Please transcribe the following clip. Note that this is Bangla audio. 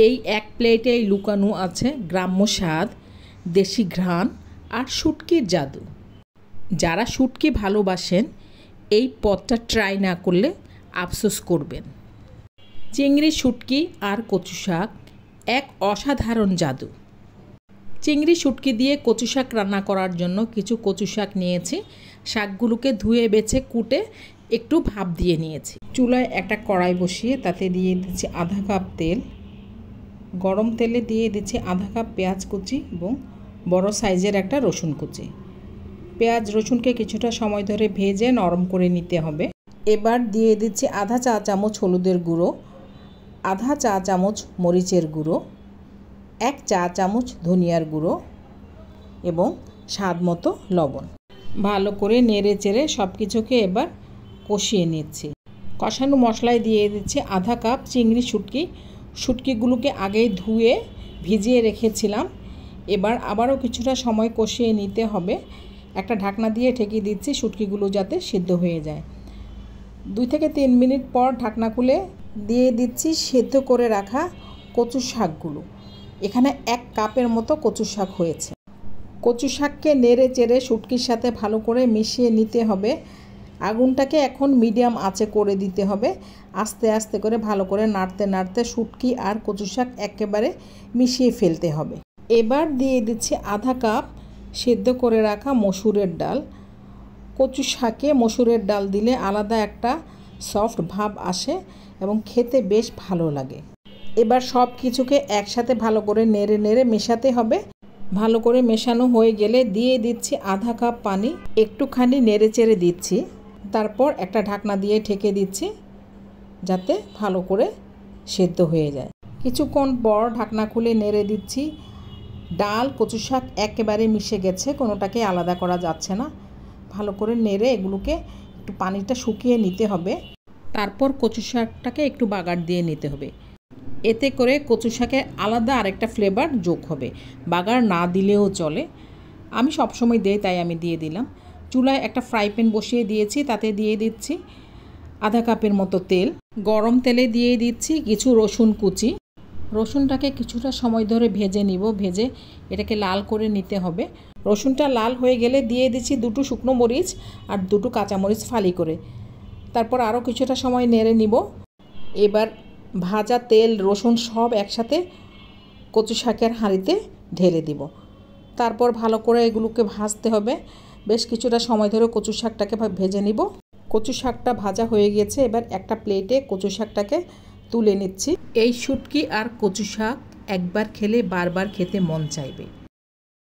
এই এক প্লেটেই লুকানো আছে গ্রাম্য স্বাদ, দেশি ঘ্রাণ আর শুটকির জাদু। যারা শুটকি ভালোবাসেন এই পদটা ট্রাই না করলে আফসোস করবেন। চিংড়ি, শুটকি আর কচু শাক এক অসাধারণ জাদু। চিংড়ি শুটকি দিয়ে কচু শাক রান্না করার জন্য কিছু কচু শাক নিয়েছি। শাকগুলোকে ধুয়ে বেছে কুটে একটু ভাপ দিয়ে নিয়েছি। চুলায় একটা কড়াই বসিয়ে তাতে দিয়ে দিচ্ছি আধা কাপ তেল। গরম তেলে দিয়ে দিচ্ছি আধা কাপ পেঁয়াজ কুচি এবং বড় সাইজের একটা রসুন কুচি। পেঁয়াজ রসুনকে কিছুটা সময় ধরে ভেজে নরম করে নিতে হবে। এবার দিয়ে দিচ্ছি আধা চা চামচ হলুদের গুঁড়ো, আধা চা চামচ মরিচের গুঁড়ো, 1 চা চামচ ধনিয়ার গুঁড়ো এবং স্বাদ মতো লবণ। ভালো করে নেড়ে চেড়ে সব কিছুকে এবার কষিয়ে নিচ্ছি। কষানো মশলায় দিয়ে দিচ্ছি আধা কাপ চিংড়ি শুটকি। শুটকিগুলোকে আগেই ধুয়ে ভিজিয়ে রেখেছিলাম। এবার আবারও কিছুটা সময় কষিয়ে নিতে হবে। একটা ঢাকনা দিয়ে ঢেকে দিচ্ছি শুটকিগুলো যাতে সিদ্ধ হয়ে যায়। 2 থেকে 3 মিনিট পর ঢাকনা খুলে দিয়ে দিচ্ছি সেদ্ধ করে রাখা কচু শাকগুলো। এখানে 1 কাপের মতো কচু শাক হয়েছে। কচু শাককে নেড়ে চেড়ে শুটকির সাথে ভালো করে মিশিয়ে নিতে হবে। আগুনটাকে এখন মিডিয়াম আঁচে করে দিতে হবে। আস্তে আস্তে করে ভালো করে নাড়তে নাড়তে শুটকি আর কচু শাক একেবারে মিশিয়ে ফেলতে হবে। এবার দিয়ে দিচ্ছি আধা কাপ সেদ্ধ করে রাখা মসুরের ডাল। কচু শাকে মসুরের ডাল দিলে আলাদা একটা সফট ভাব আসে এবং খেতে বেশ ভালো লাগে। এবার সব কিছুকে একসাথে ভালো করে নেড়ে নেড়ে মেশাতে হবে। ভালো করে মেশানো হয়ে গেলে দিয়ে দিচ্ছি আধা কাপ পানি। একটুখানি নেড়ে চেড়ে দিচ্ছি। তারপর একটা ঢাকনা দিয়ে ঢেকে দিচ্ছি যাতে ভালো করে সেদ্ধ হয়ে যায়। কিছুক্ষণ পর ঢাকনা খুলে নেড়ে দিচ্ছি। ডাল কচু শাক একেবারে মিশে গেছে, কোনোটাকে আলাদা করা যাচ্ছে না। ভালো করে নেড়ে এগুলোকে একটু পানিটা শুকিয়ে নিতে হবে। তারপর কচু শাকটাকে একটু বাগার দিয়ে নিতে হবে। এতে করে কচু শাকের আলাদা আরেকটা ফ্লেভার যোগ হবে। বাগার না দিলেও চলে, আমি সবসময় দিই তাই আমি দিয়ে দিলাম। চুলায় একটা ফ্রাই প্যান বসিয়ে দিয়েছি, তাতে দিয়ে দিচ্ছি আধা কাপের মতো তেল। গরম তেলে দিয়ে দিচ্ছি কিছু রসুন কুচি। রসুনটাকে কিছুটা সময় ধরে ভেজে নিব। ভেজে এটাকে লাল করে নিতে হবে। রসুনটা লাল হয়ে গেলে দিয়ে দিচ্ছি 2 শুকনো মরিচ আর 2 কাঁচামরিচ ফালি করে। তারপর আরও কিছুটা সময় নেড়ে নিব। এবার ভাজা তেল রসুন সব একসাথে কচু শাকের হাঁড়িতে ঢেলে দিব। তারপর ভালো করে এগুলোকে ভাজতে হবে। বেশ কিছুটা সময় ধরে কচু শাকটাকে ভেজে নিব। কচু শাকটা ভাজা হয়ে গেছে। এবার একটা প্লেটে কচু শাকটাকে তুলে নিচ্ছি। এই শুটকি আর কচু শাক একবার খেলে বারবার খেতে মন চাইবে।